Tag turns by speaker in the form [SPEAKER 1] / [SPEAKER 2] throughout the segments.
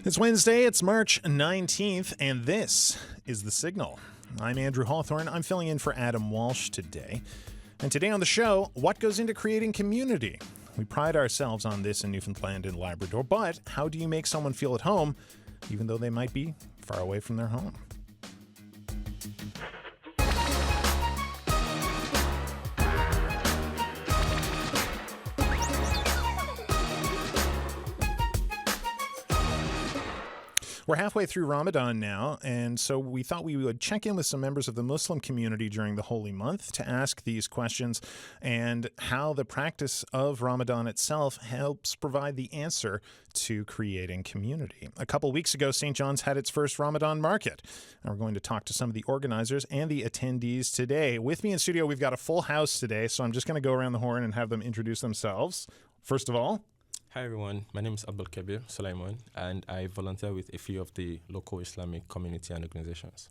[SPEAKER 1] It's Wednesday, it's March 19th, and this is The Signal. I'm Andrew Hawthorne. I'm filling in for Adam Walsh today. And today on the show, what goes into creating community? We pride ourselves on this in Newfoundland and Labrador, but how do you make someone feel at home, even though they might be far away from their home? We're halfway through Ramadan now, and so we thought we would check in with some members of the Muslim community during the holy month to ask these questions and how the practice of Ramadan itself helps provide the answer to creating community. A couple weeks ago, St. John's had its first Ramadan market, and we're going to talk to some of the organizers and the attendees today. With me in studio, we've got a full house today, so I'm just going to go around the horn and have them introduce themselves. First of all,
[SPEAKER 2] hi everyone, my name is Abdulkabir, Sulaiman, and I volunteer with a few of the local Islamic community and organizations.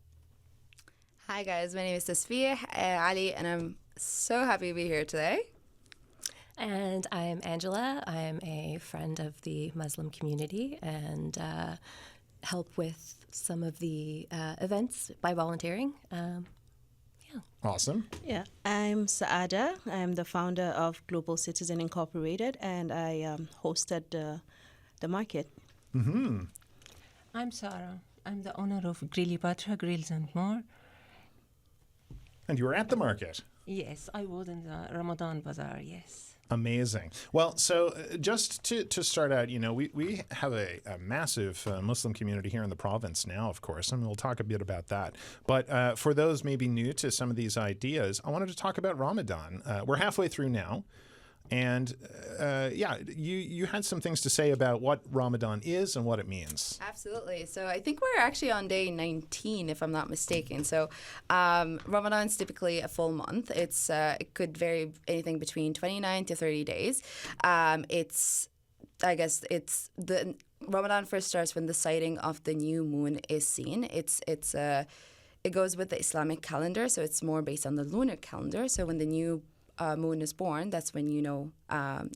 [SPEAKER 3] Hi guys, my name is Tasbeeh Ali, and I'm so happy to be here today.
[SPEAKER 4] And I'm Angela. I'm a friend of the Muslim community and help with some of the events by volunteering.
[SPEAKER 1] Awesome.
[SPEAKER 5] Yeah, I'm Saada. I'm the founder of Global Citizen Incorporated, and I hosted the market.
[SPEAKER 1] Mm-hmm.
[SPEAKER 6] I'm Sara. I'm the owner of Grilli Batra Grills and More.
[SPEAKER 1] And you were at the market.
[SPEAKER 6] Yes, I was in the Ramadan Bazaar, yes.
[SPEAKER 1] Amazing. Well, so just to start out, you know, we have a massive Muslim community here in the province now, of course, and we'll talk a bit about that. But for those maybe new to some of these ideas, I wanted to talk about Ramadan. We're halfway through now. And you had some things to say about what Ramadan is and what it means.
[SPEAKER 3] Absolutely. So I think we're actually on day 19, if I'm not mistaken. So Ramadan is typically a full month. It could vary anything between 29 to 30 days. Ramadan first starts when the sighting of the new moon is seen. It goes with the Islamic calendar, so it's more based on the lunar calendar. So when the new moon is born, that's when you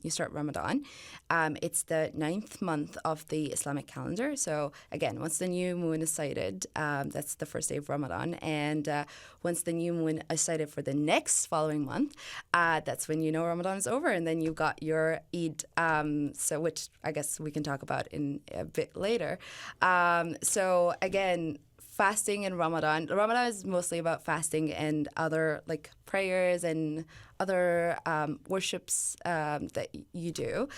[SPEAKER 3] start Ramadan. It's the 9th month of the Islamic calendar. So again, once the new moon is sighted, that's the first day of Ramadan. And once the new moon is sighted for the next following month, that's when Ramadan is over. And then you've got your Eid, which I guess we can talk about in a bit later. So again, fasting in Ramadan. Ramadan is mostly about fasting and other like prayers and other worships that you do.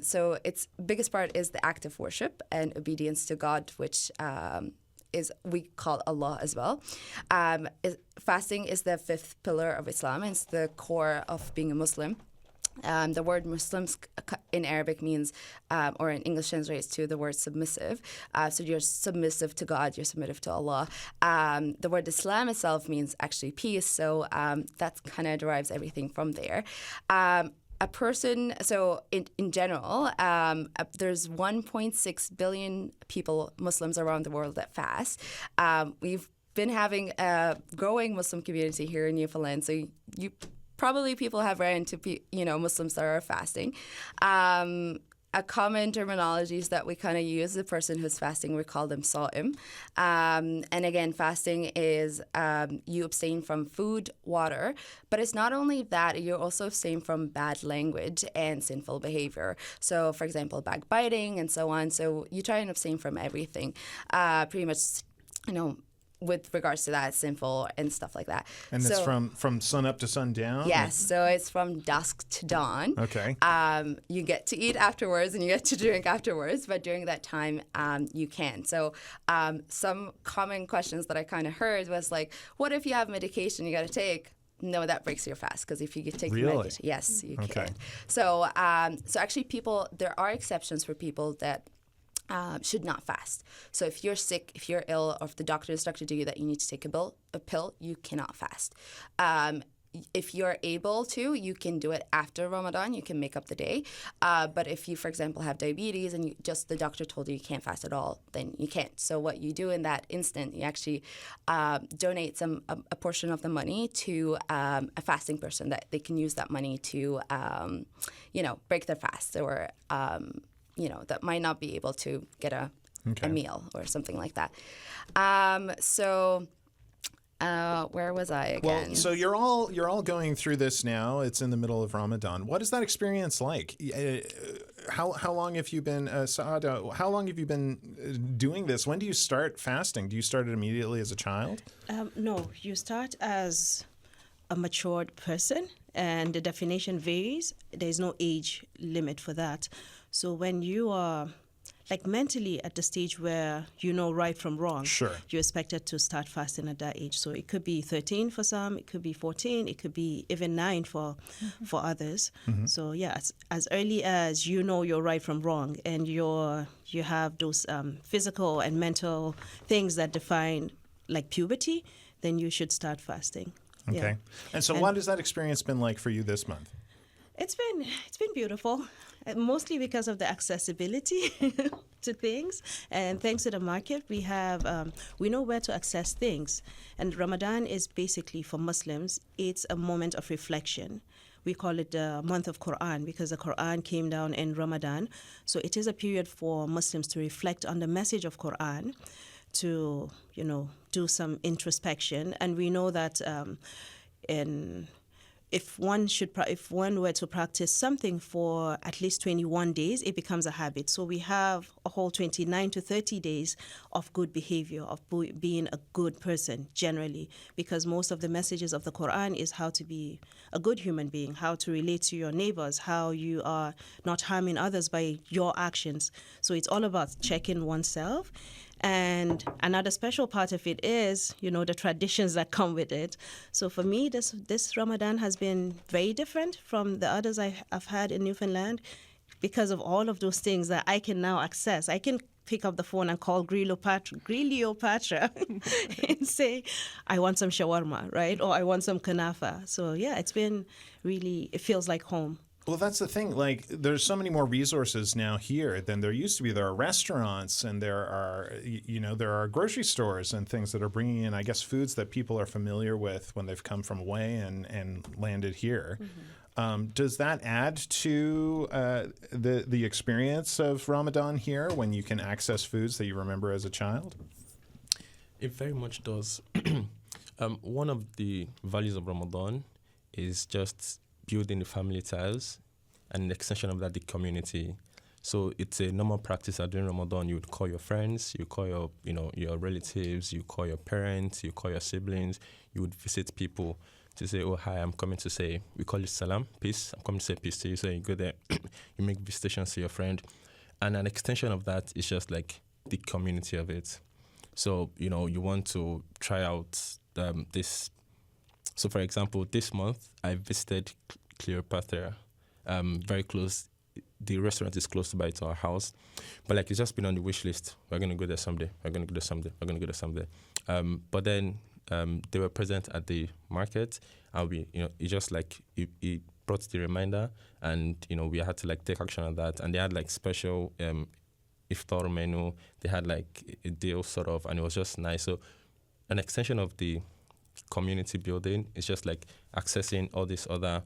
[SPEAKER 3] So its biggest part is the act of worship and obedience to God, which we call Allah as well. Fasting is the 5th pillar of Islam. It's the core of being a Muslim. The word Muslims in Arabic means, or in English translates to the word submissive. So you're submissive to God, you're submissive to Allah. The word Islam itself means actually peace, so that kind of derives everything from there. A person, so in general, there's 1.6 billion people, Muslims around the world that fast. We've been having a growing Muslim community here in Newfoundland, so probably people have run into Muslims that are fasting. A common terminology is that we kind of use the person who's fasting, we call them Sa'im. And again, fasting is you abstain from food, water, but it's not only that, you also abstain from bad language and sinful behavior. So for example, backbiting and so on. So you try and abstain from everything. Pretty much, with regards to that, sinful and stuff like that.
[SPEAKER 1] And it's from sun up to sundown?
[SPEAKER 3] Yes, so it's from dusk to dawn.
[SPEAKER 1] Okay.
[SPEAKER 3] You get to eat afterwards and you get to drink afterwards, but during that time, you can. So some common questions that I kind of heard was like, what if you have medication you got to take? No, that breaks your fast, because if you take medication, yes, you can. So actually there are exceptions for people that should not fast. So if you're sick, if you're ill, or if the doctor instructed you that you need to take a pill, you cannot fast. if you're able to, you can do it after Ramadan. You can make up the day. But if you, for example, have diabetes and the doctor told you can't fast at all, then you can't. So what you do in that instant, you actually donate a portion of the money to a fasting person that they can use that money to, break their fast, or, that might not be able to get a meal or something like that. Where was I again?
[SPEAKER 1] Well, so you're all going through this now. It's in the middle of Ramadan. What is that experience like? How long have you been, Saada? How long have you been doing this? When do you start fasting? Do you start it immediately as a child?
[SPEAKER 5] No, you start as a matured person, and the definition varies. There's no age limit for that. So when you are mentally at the stage where you know right from wrong,
[SPEAKER 1] sure,
[SPEAKER 5] you're expected to start fasting at that age. So it could be 13 for some, it could be 14, it could be even 9 for others. Mm-hmm. So yeah, as early as you know you're right from wrong, and you have those physical and mental things that define like puberty, then you should start fasting.
[SPEAKER 1] Okay. Yeah. And so what has that experience been like for you this month?
[SPEAKER 5] It's been beautiful, mostly because of the accessibility to things, and thanks to the market, we know where to access things. And Ramadan is basically, for Muslims, it's a moment of reflection. We call it the month of Quran because the Quran came down in Ramadan. So it is a period for Muslims to reflect on the message of Quran, to do some introspection. And we know that if one were to practice something for at least 21 days, it becomes a habit. So we have a whole 29 to 30 days of good behavior, of being a good person generally, because most of the messages of the Quran is how to be a good human being, how to relate to your neighbors, how you are not harming others by your actions. So it's all about checking oneself. And another special part of it is, the traditions that come with it. So for me, this Ramadan has been very different from the others I've had in Newfoundland because of all of those things that I can now access. I can pick up the phone and call Cleopatra and say, I want some shawarma, right? Or I want some kanafa. So yeah, it feels like home.
[SPEAKER 1] Well, that's the thing. Like, there's so many more resources now here than there used to be. There are restaurants, and there are grocery stores and things that are bringing in, I guess, foods that people are familiar with when they've come from away and landed here. Mm-hmm. Does that add to the experience of Ramadan here when you can access foods that you remember as a child?
[SPEAKER 2] It very much does. One of the values of Ramadan is just building the family ties, and an extension of that, the community. So it's a normal practice that during Ramadan you would call your friends, you call your relatives, you call your parents, you call your siblings, you would visit people to say, oh, hi, I'm coming to say, we call it salam, peace, I'm coming to say peace to you. So you go there, you make visitations to your friend. And an extension of that is just like the community of it. So, you want to try out this. So, for example, this month, I visited Cleopatra, very close. The restaurant is close by to our house. But, it's just been on the wish list. We're going to go there someday. We're going to go there someday. We're going to go there someday. But then they were present at the market. And it just, it brought the reminder. And, we had to, take action on that. And they had, special iftar menu. They had, a deal, sort of. And it was just nice. So, an extension of the community building is just accessing all these other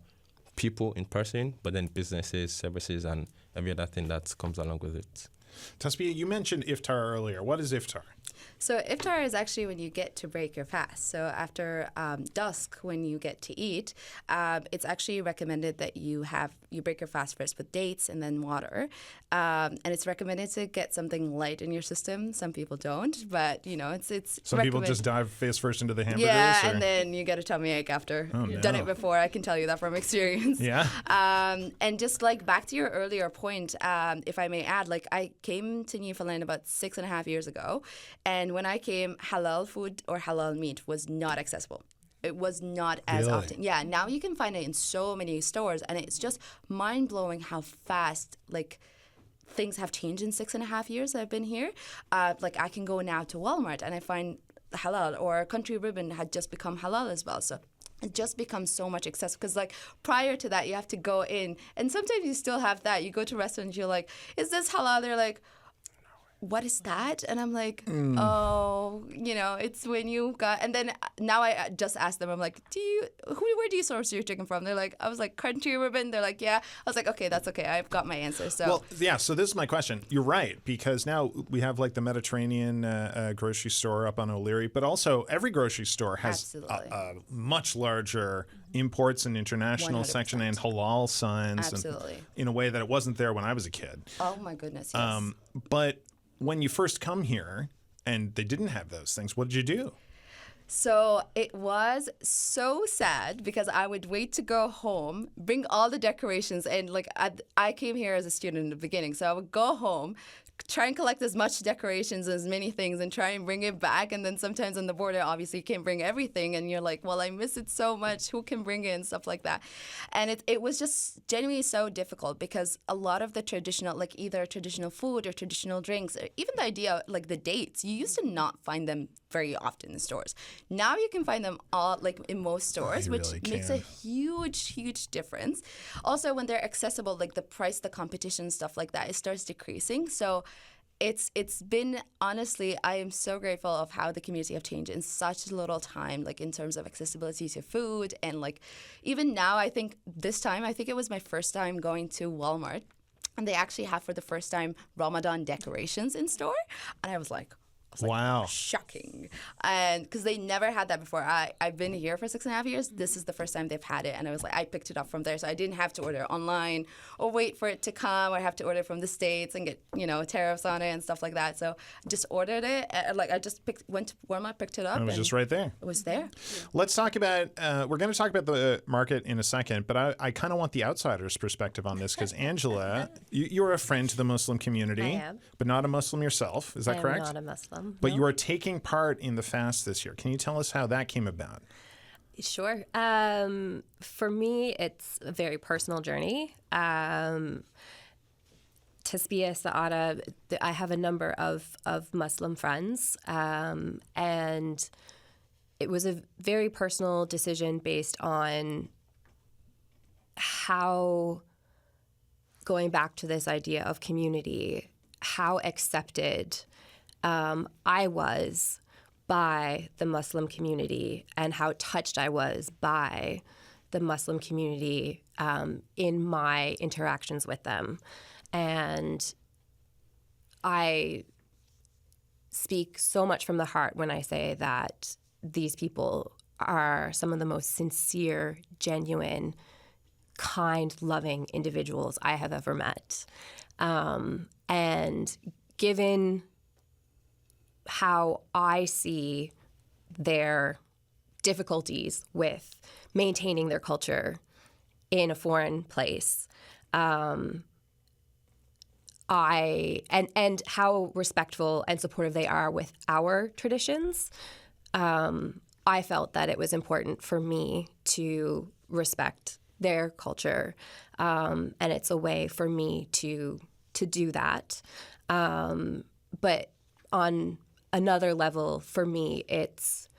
[SPEAKER 2] people in person, but then businesses, services, and every other thing that comes along with it.
[SPEAKER 1] Tasbeeh, you mentioned iftar earlier. What is iftar?
[SPEAKER 3] So iftar is actually when you get to break your fast. So after dusk, when you get to eat, it's actually recommended that you break your fast first with dates and then water. And it's recommended to get something light in your system. Some people don't, but it's
[SPEAKER 1] some people just dive face first into the hamburgers.
[SPEAKER 3] Yeah, and then you get a tummy ache after.
[SPEAKER 1] Oh,
[SPEAKER 3] You've done it before. I can tell you that from experience.
[SPEAKER 1] Yeah.
[SPEAKER 3] And just back to your earlier point, if I may add, I came to Newfoundland about 6.5 years ago. And when I came, halal food or halal meat was not accessible. It was not as often. Yeah, now you can find it in so many stores, and it's just mind-blowing how fast, things have changed in 6.5 years I've been here. I can go now to Walmart, and I find halal, or Country Ribbon had just become halal as well. So it just becomes so much excessive because like prior to that you have to go in, and sometimes you still have that. You go to restaurants, you're like, is this halal? They're like, what is that? And I'm like, oh, it's when you got, and then now I just ask them, I'm like, where do you source your chicken from? They're like, I was like, Crunchy Ribbon. They're like, yeah. I was like, okay, that's okay. I've got my answer. So
[SPEAKER 1] well, yeah. So this is my question. You're right, because now we have like the Mediterranean grocery store up on O'Leary, but also every grocery store has a much larger imports and international 100%. Section and halal signs.
[SPEAKER 3] Absolutely.
[SPEAKER 1] And in a way that it wasn't there when I was a kid.
[SPEAKER 3] Oh my goodness, yes.
[SPEAKER 1] But when you first come here and they didn't have those things, what did you do?
[SPEAKER 3] So it was so sad because I would wait to go home, bring all the decorations, and like I came here as a student in the beginning, so I would go home, try and collect as much decorations, as many things, and try and bring it back. And then sometimes on the border, obviously, you can't bring everything. And you're like, well, I miss it so much. Who can bring it and stuff like that? And it was just genuinely so difficult because a lot of the traditional, like either traditional food or traditional drinks, or even the idea, like the dates, you used to not find them very often in stores. Now you can find them all like in most stores, which really makes a huge difference. Also, when they're accessible, like the price, the competition, stuff like that, it starts decreasing. So it's been, honestly, I am so grateful of how the community have changed in such little time, like in terms of accessibility to food. And like even now, I think it was my first time going to Walmart, and they actually have for the first time Ramadan decorations in store. And I was like,
[SPEAKER 1] wow.
[SPEAKER 3] Shocking. And because they never had that before. I've been here for 6.5 years. This is the first time they've had it. And I was like, I picked it up from there. So I didn't have to order online or wait for it to come, or have to order from the States and get, tariffs on it and stuff like that. So I just ordered it. I just went to Walmart, picked it up.
[SPEAKER 1] And it was just right there.
[SPEAKER 3] It was there.
[SPEAKER 1] Let's talk about, we're going to talk about the market in a second, but I kind of want the outsider's perspective on this because Angela, you're a friend to the Muslim community.
[SPEAKER 4] I am.
[SPEAKER 1] But not a Muslim yourself. Is that correct?
[SPEAKER 4] I am not a Muslim.
[SPEAKER 1] But you are taking part in the fast this year. Can you tell us how that came about?
[SPEAKER 4] Sure. For me, it's a very personal journey. Tasbeeh, Sara, I have a number of Muslim friends, and it was a very personal decision based on how, going back to this idea of community, how accepted I was by the Muslim community and how touched I was by the Muslim community in my interactions with them. And I speak so much from the heart when I say that these people are some of the most sincere, genuine, kind, loving individuals I have ever met. And given how I see their difficulties with maintaining their culture in a foreign place, and how respectful and supportive they are with our traditions, I felt that it was important for me to respect their culture, and it's a way for me to do that. But on another level, for me, it's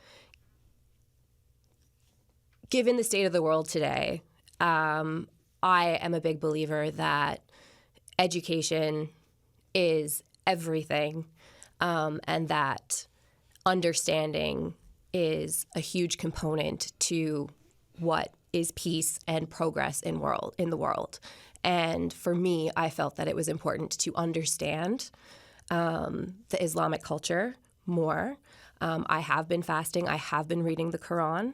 [SPEAKER 4] given the state of the world today, I am a big believer that education is everything, and that understanding is a huge component to what is peace and progress in the world. And for me, I felt that it was important to understand the Islamic culture more. I have been fasting. I have been reading the Quran.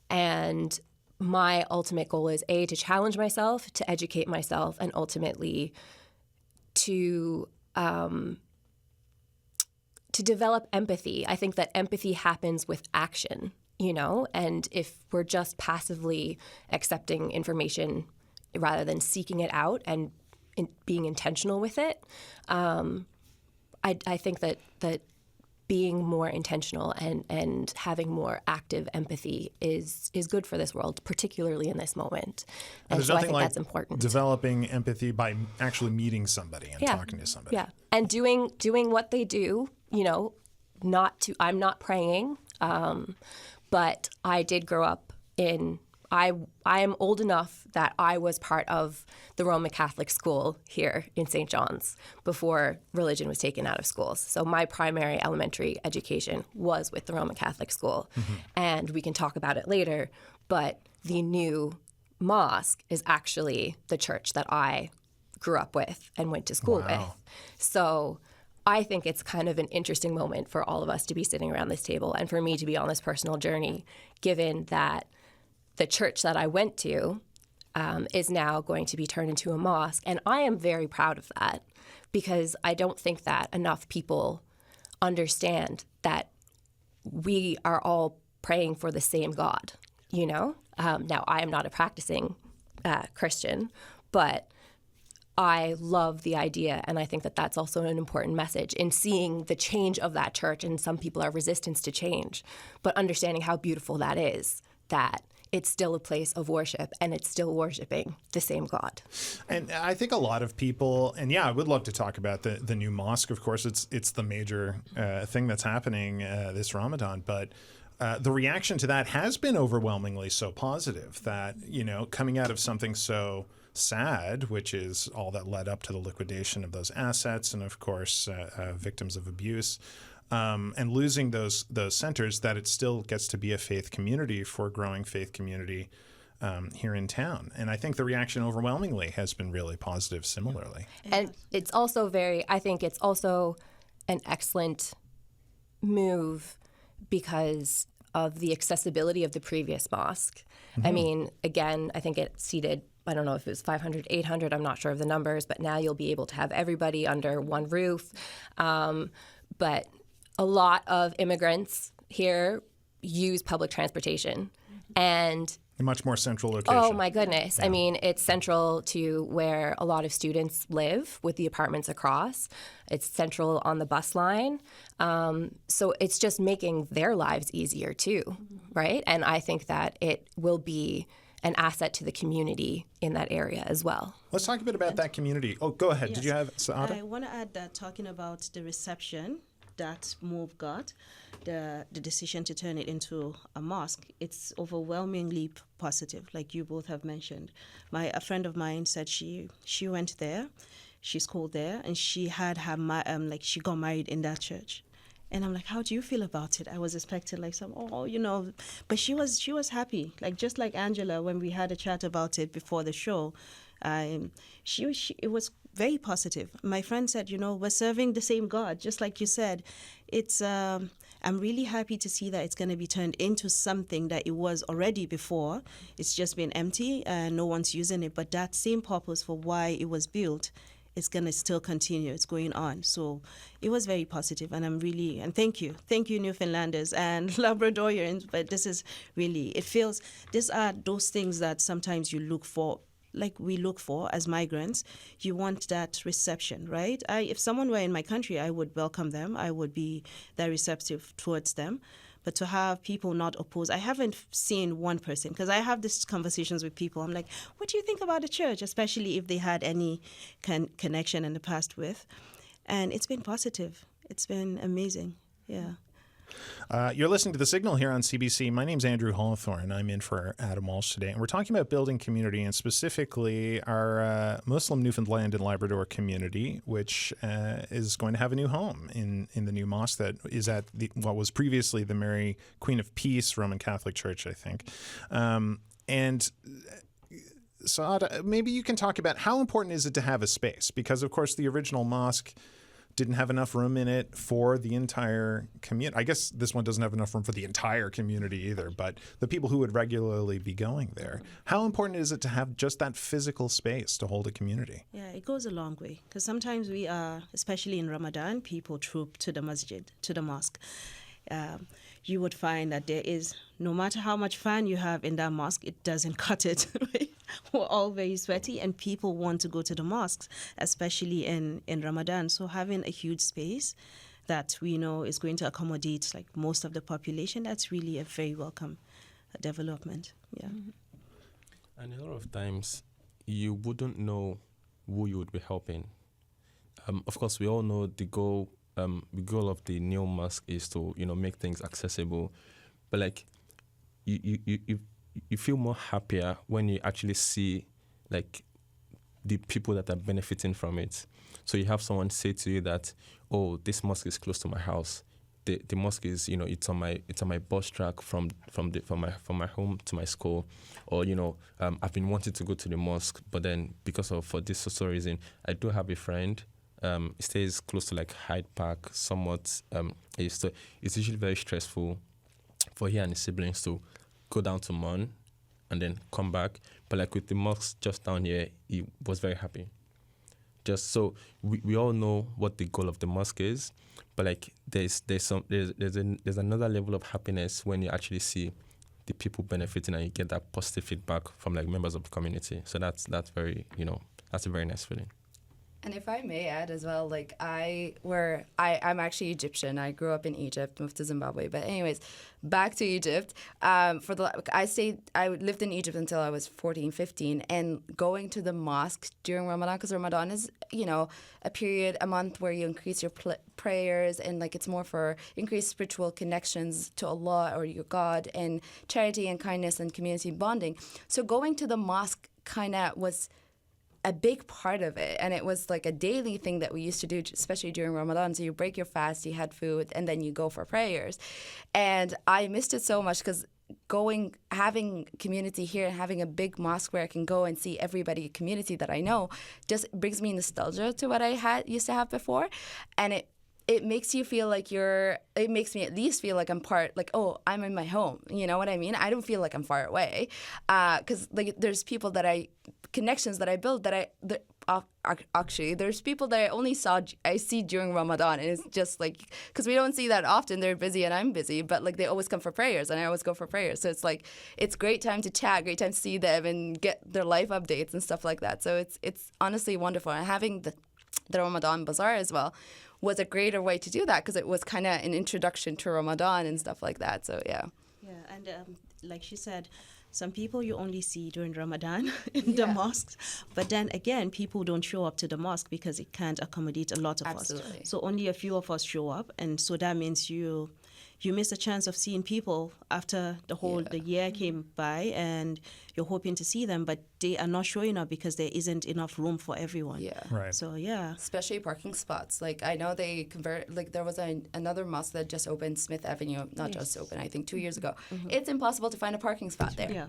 [SPEAKER 4] And my ultimate goal is, A, to challenge myself, to educate myself, and ultimately to develop empathy. I think that empathy happens with action, and if we're just passively accepting information rather than seeking it out and being intentional with it, I think that being more intentional and having more active empathy is good for this world, particularly in this moment. And so I think that's important.
[SPEAKER 1] Developing empathy by actually meeting somebody and talking to somebody.
[SPEAKER 4] Yeah, and doing what they do. I'm not praying, but I did grow up I am old enough that I was part of the Roman Catholic school here in St. John's before religion was taken out of schools. So my primary elementary education was with the Roman Catholic school. And we can talk about it later, but the new mosque is actually the church that I grew up with and went to school with. So I think it's kind of an interesting moment for all of us to be sitting around this table and for me to be on this personal journey, given that the church that I went to is now going to be turned into a mosque. And I am very proud of that because I don't think that enough people understand that we are all praying for the same God, you know? Now, I am not a practicing Christian, but I love the idea, and I think that that's also an important message in seeing the change of that church, and some people are resistant to change, but understanding how beautiful that is, that it's still a place of worship, and it's still worshiping the same God.
[SPEAKER 1] And I think a lot of people, and yeah, I would love to talk about the new mosque. Of course, it's the major thing that's happening this Ramadan, but the reaction to that has been overwhelmingly so positive that, you know, coming out of something so sad, which is all that led up to the liquidation of those assets and, of course, victims of abuse, and losing those centers, that it still gets to be a faith community for a growing faith community here in town. And I think the reaction overwhelmingly has been really positive similarly.
[SPEAKER 4] And it's also I think it's also an excellent move because of the accessibility of the previous mosque. I mean, again, I think it seated, I don't know if it was 500, 800, I'm not sure of the numbers, but now you'll be able to have everybody under one roof. But a lot of immigrants here use public transportation. And
[SPEAKER 1] A much more central location.
[SPEAKER 4] oh my goodness. I mean, it's central to where a lot of students live with the apartments across. It's central on the bus line. So it's just making their lives easier too, right? And I think that it will be an asset to the community in that area as well.
[SPEAKER 1] Let's talk a bit about that community. Oh, go ahead.
[SPEAKER 5] Yes.
[SPEAKER 1] Did you have Sara?
[SPEAKER 5] I want to add that talking about the reception that move got, the decision to turn it into a mosque, it's overwhelmingly positive, like you both have mentioned. A friend of mine said she went there, she schooled there, and she had her she got married in that church. And I'm like, how do you feel about it? I was expecting like some, but she was happy. Like just like Angela, when we had a chat about it before the show, it was very positive. My friend said, we're serving the same God, just like you said. It's I'm really happy to see that it's going to be turned into something that it was already before. It's just been empty and no one's using it. But that same purpose for why it was built is going to still continue. It's going on. So it was very positive, and and thank you, Newfoundlanders and Labradorians. But this is really, these are those things that sometimes you look for, like we look for as migrants. You want that reception, right? If someone were in my country, I would welcome them. I would be that receptive towards them. But to have people not oppose, I haven't seen one person, because I have these conversations with people. I'm like, what do you think about the church, especially if they had any connection in the past with? And it's been positive. It's been amazing. Yeah.
[SPEAKER 1] You're listening to The Signal here on CBC. My name's Andrew Hawthorne. I'm in for Adam Walsh today. And we're talking about building community, and specifically our Muslim Newfoundland and Labrador community, which is going to have a new home in the new mosque that is at what was previously the Mary Queen of Peace Roman Catholic Church, I think. And Saada, maybe you can talk about how important is it to have a space? Because, of course, the original mosque didn't have enough room in it for the entire community. I guess this one doesn't have enough room for the entire community either, but the people who would regularly be going there. How important is it to have just that physical space to hold a community?
[SPEAKER 5] Yeah, it goes a long way, because sometimes we are, especially in Ramadan, people troop to the masjid, to the mosque. You would find that there is, no matter how much fan you have in that mosque, it doesn't cut it. Right? We're all very sweaty, and people want to go to the mosques, especially in Ramadan. So having a huge space that we know is going to accommodate like most of the population, that's really a very welcome development. Yeah. Mm-hmm.
[SPEAKER 2] And a lot of times, you wouldn't know who you would be helping. Of course, we all know the goal of the new mosque is to, make things accessible. But like, you feel more happier when you actually see like the people that are benefiting from it. So you have someone say to you that, oh, this mosque is close to my house. The mosque is, it's on my bus track from my home to my school, or I've been wanting to go to the mosque, but then because of for this social reason, I do have a friend. He stays close to like Hyde Park, somewhat. It's usually very stressful for he and his siblings to go down to Mon and then come back. But like with the mosque just down here, he was very happy. Just so we all know what the goal of the mosque is, but like there's another level of happiness when you actually see the people benefiting and you get that positive feedback from like members of the community. So that's very that's a very nice feeling.
[SPEAKER 3] And if I may add as well, like I'm actually Egyptian. I grew up in Egypt, moved to Zimbabwe. But anyways, back to Egypt. I lived in Egypt until I was 14, 15. And going to the mosque during Ramadan, because Ramadan is, a month where you increase your prayers, and like it's more for increased spiritual connections to Allah or your God, and charity and kindness and community bonding. So going to the mosque kind of was a big part of it, and it was like a daily thing that we used to do, especially during Ramadan. So you break your fast, you had food, and then you go for prayers. And I missed it so much because having community here and having a big mosque where I can go and see everybody, community that I know, just brings me nostalgia to what I used to have before. And it makes you feel like it makes me at least feel like I'm part, like, oh, I'm in my home. You know what I mean? I don't feel like I'm far away. Because like there's people connections that I build actually there's people that I see during Ramadan, and it's just like, because we don't see that often. They're busy and I'm busy, but like they always come for prayers and I always go for prayers. So it's like, it's great time to chat, great time to see them and get their life updates and stuff like that. So it's honestly wonderful. And having the Ramadan Bazaar as well was a greater way to do that, because it was kind of an introduction to Ramadan and stuff like that. So yeah.
[SPEAKER 5] Yeah, and like she said, some people you only see during Ramadan in the mosques, but then again, people don't show up to the mosque because it can't accommodate a lot of us. So only a few of us show up, and so that means you miss a chance of seeing people after the year came by, and you're hoping to see them, but they are not showing up because there isn't enough room for everyone.
[SPEAKER 3] Yeah.
[SPEAKER 1] Right.
[SPEAKER 5] So yeah.
[SPEAKER 3] Especially parking spots. Like I know they like there was another mosque that just opened, Smith Avenue, just opened, I think 2 years ago. Mm-hmm. It's impossible to find a parking spot there. Yeah.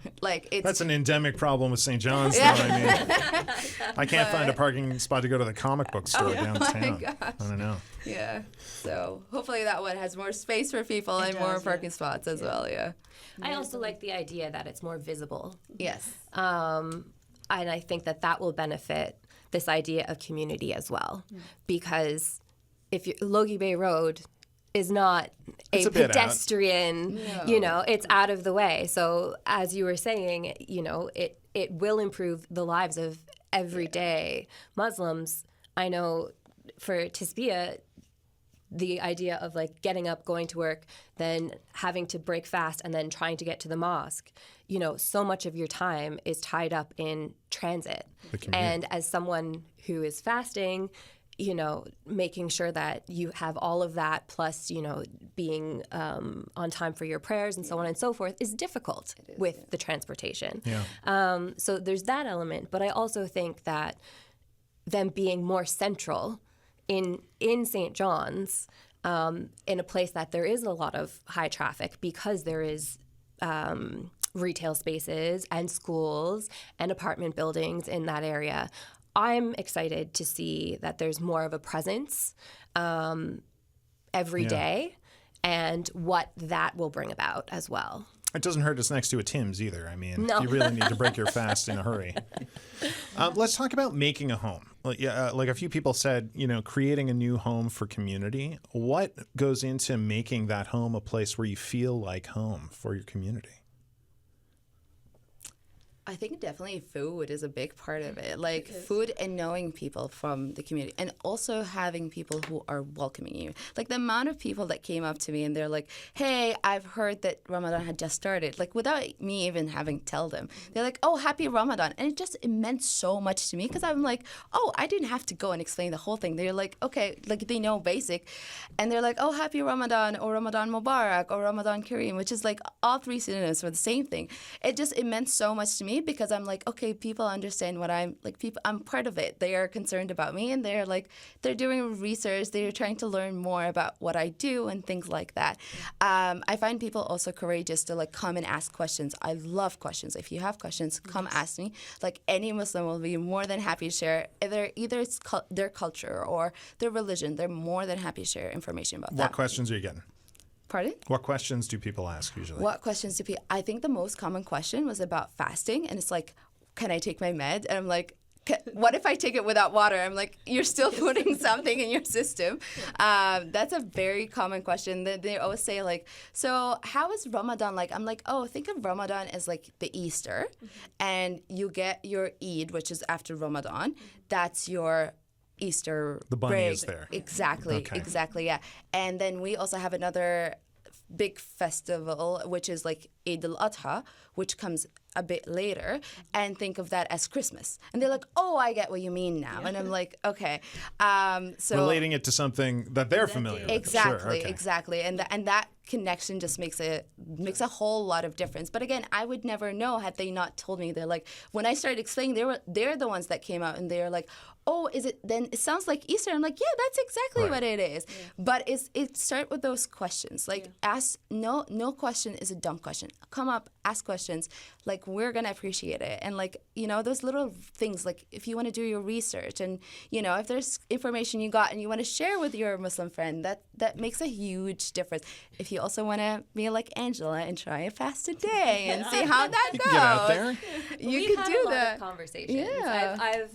[SPEAKER 1] That's an endemic problem with St. John's, though. I mean, I can't find a parking spot to go to the comic book store downtown. I don't know.
[SPEAKER 3] Yeah. So hopefully that one has more space for people and more parking spots as well. Yeah.
[SPEAKER 4] I also like the idea that it's more visible.
[SPEAKER 3] Yes.
[SPEAKER 4] And I think that will benefit this idea of community as well. Because if Logie Bay Road is not a pedestrian, it's out of the way. So as you were saying, it will improve the lives of everyday Muslims. I know for Tasbeeh, the idea of like getting up, going to work, then having to break fast and then trying to get to the mosque, so much of your time is tied up in transit. And as someone who is fasting, making sure that you have all of that, plus, being on time for your prayers and so on and so forth is difficult with the transportation.
[SPEAKER 1] Yeah.
[SPEAKER 4] So there's that element. But I also think that them being more central in St. John's, in a place that there is a lot of high traffic, because there is retail spaces and schools and apartment buildings in that area, I'm excited to see that there's more of a presence every day, and what that will bring about as well.
[SPEAKER 1] It doesn't hurt it's next to a Tim's either. I mean, if you really need to break your fast in a hurry. Let's talk about making a home. Like a few people said, creating a new home for community. What goes into making that home a place where you feel like home for your community?
[SPEAKER 3] I think definitely food is a big part of it. Like food and knowing people from the community, and also having people who are welcoming you. Like the amount of people that came up to me and they're like, "Hey, I've heard that Ramadan had just started." Like without me even having to tell them, they're like, "Oh, happy Ramadan," and it meant so much to me because I'm like, "Oh, I didn't have to go and explain the whole thing." They're like, "Okay," like they know basic, and they're like, "Oh, happy Ramadan," or "Ramadan Mubarak," or "Ramadan Kareem," which is like all three synonyms for the same thing. It meant so much to me because I'm like, okay, people understand what I'm like. I'm part of it. They are concerned about me, and they're doing research. They're trying to learn more about what I do and things like that. I find people also courageous to like come and ask questions. I love questions. If you have questions, come ask me. Like any Muslim will be more than happy to share either it's their culture or their religion. They're more than happy to share information about that.
[SPEAKER 1] What questions are you getting?
[SPEAKER 3] Pardon?
[SPEAKER 1] What questions do people ask usually?
[SPEAKER 3] What questions do people? I think the most common question was about fasting, and it's like, can I take my med? And I'm like, what if I take it without water? I'm like, you're still putting something in your system. That's a very common question. They always say like, so how is Ramadan like? I'm like, oh, think of Ramadan as like the Easter, and you get your Eid, which is after Ramadan. That's your Easter
[SPEAKER 1] The bunny
[SPEAKER 3] break.
[SPEAKER 1] is there.
[SPEAKER 3] Exactly, yeah. And then we also have another big festival, which is like Eid al-Adha, which comes a bit later, and think of that as Christmas. And they're like, oh, I get what you mean now. And I'm like, okay. So
[SPEAKER 1] relating it to something that they're familiar with.
[SPEAKER 3] Exactly,
[SPEAKER 1] Sure, okay.
[SPEAKER 3] exactly. And that connection just makes a whole lot of difference. But again, I would never know had they not told me. They're like, when I started explaining, they're the ones that came out and they're like, oh, is it? Then it sounds like Easter. I'm like, yeah, that's exactly what it is. Yeah. But it start with those questions. Like ask. No question is a dumb question. Come up, ask questions. Like we're gonna appreciate it. And like those little things. Like if you want to do your research and if there's information you got and you want to share with your Muslim friend, that makes a huge difference. If you also want to be like Angela and try a fast a day and see how that goes,
[SPEAKER 1] get out there.
[SPEAKER 3] You could do that.
[SPEAKER 4] Conversations.
[SPEAKER 3] Yeah.
[SPEAKER 4] I've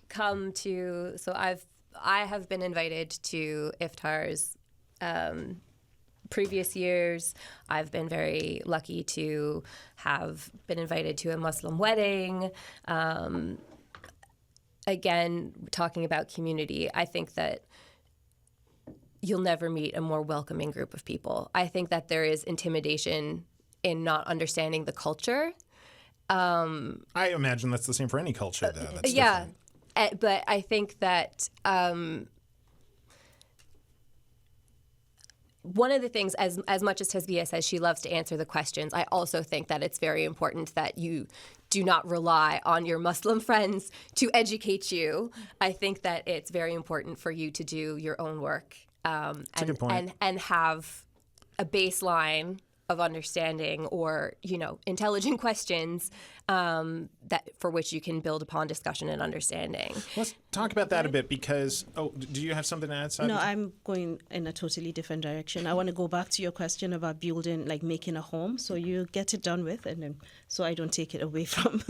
[SPEAKER 4] come to, so I have been invited to iftars previous years. I've been very lucky to have been invited to a Muslim wedding. Again, talking about community, I think that you'll never meet a more welcoming group of people. I think that there is intimidation in not understanding the culture.
[SPEAKER 1] I imagine that's the same for any culture, though. That's
[SPEAKER 4] yeah.
[SPEAKER 1] different.
[SPEAKER 4] But I think that one of the things, as much as Tasbeeh says she loves to answer the questions, I also think that it's very important that you do not rely on your Muslim friends to educate you. I think that it's very important for you to do your own work
[SPEAKER 1] That's a good point.
[SPEAKER 4] and have a baseline of understanding or intelligent questions that for which you can build upon discussion and understanding.
[SPEAKER 1] Let's talk about that a bit because do you have something to add, Sara?
[SPEAKER 5] No, I'm going in a totally different direction. I want to go back to your question about building, like making a home, so you get it done with, and then so I don't take it away from.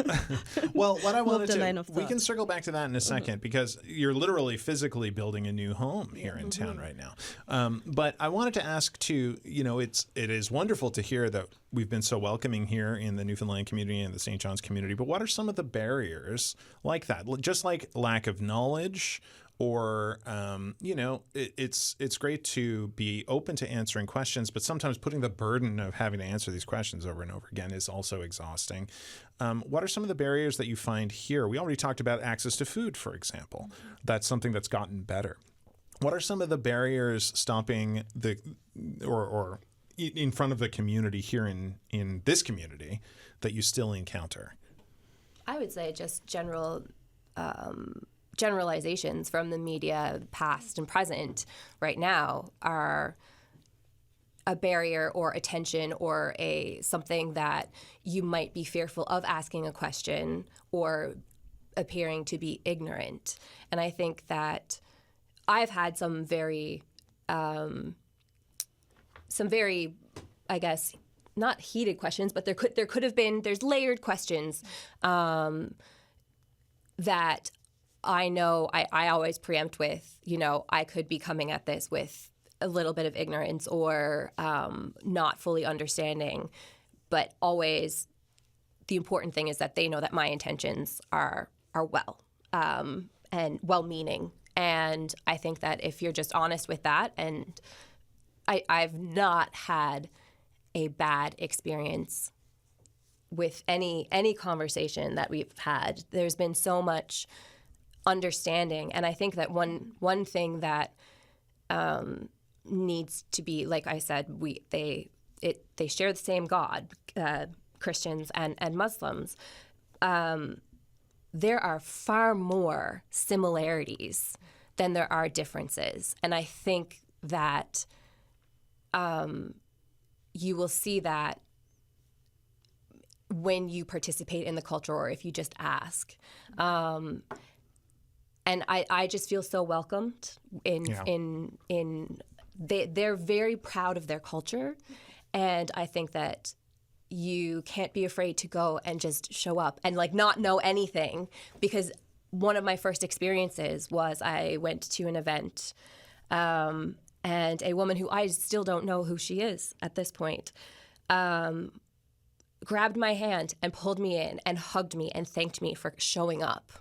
[SPEAKER 1] Well, what I wanted
[SPEAKER 5] the
[SPEAKER 1] to,
[SPEAKER 5] line of
[SPEAKER 1] we
[SPEAKER 5] thought.
[SPEAKER 1] can circle back to that in a second because you're literally physically building a new home here in town right now. But I wanted to ask too. It is wonderful to hear that we've been so welcoming here in the Newfoundland community and the St. John's community. But what are some of the barriers like that? Just like lack of knowledge, or it's great to be open to answering questions, but sometimes putting the burden of having to answer these questions over and over again is also exhausting. What are some of the barriers that you find here? We already talked about access to food, for example. That's something that's gotten better. What are some of the barriers stopping or in front of the community here in this community that you still encounter?
[SPEAKER 4] I would say just generalizations from the media, past and present, right now, are a barrier or a tension or something that you might be fearful of asking a question or appearing to be ignorant. And I think that I've had some very, I guess, not heated questions, but there could have been, there's layered questions that I know I always preempt with, I could be coming at this with a little bit of ignorance or not fully understanding, but always the important thing is that they know that my intentions are well and well-meaning. And I think that if you're just honest with that, and I've not had a bad experience with any conversation that we've had. There's been so much understanding, and I think that one thing that needs to be, like I said, they share the same God, Christians and Muslims. There are far more similarities than there are differences, and I think that you will see that when you participate in the culture or if you just ask. And I just feel so welcomed they're very proud of their culture, and I think that you can't be afraid to go and just show up and like not know anything, because one of my first experiences was I went to an event and a woman who I still don't know who she is at this point grabbed my hand and pulled me in and hugged me and thanked me for showing up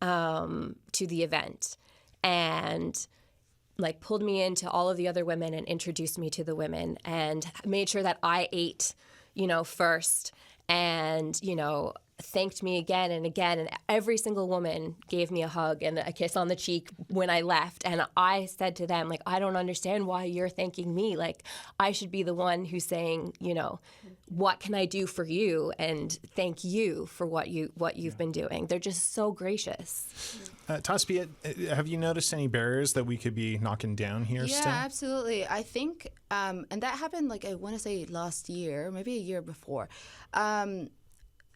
[SPEAKER 4] to the event, and like pulled me into all of the other women and introduced me to the women and made sure that I ate, first, and, thanked me again and again. And every single woman gave me a hug and a kiss on the cheek when I left. And I said to them, like, I don't understand why you're thanking me. Like, I should be the one who's saying, what can I do for you? And thank you for what you've been doing. They're just so gracious.
[SPEAKER 1] Tasbeeh, have you noticed any barriers that we could be knocking down here still?
[SPEAKER 3] Yeah, absolutely. I think, and that happened, like, I want to say last year, maybe a year before.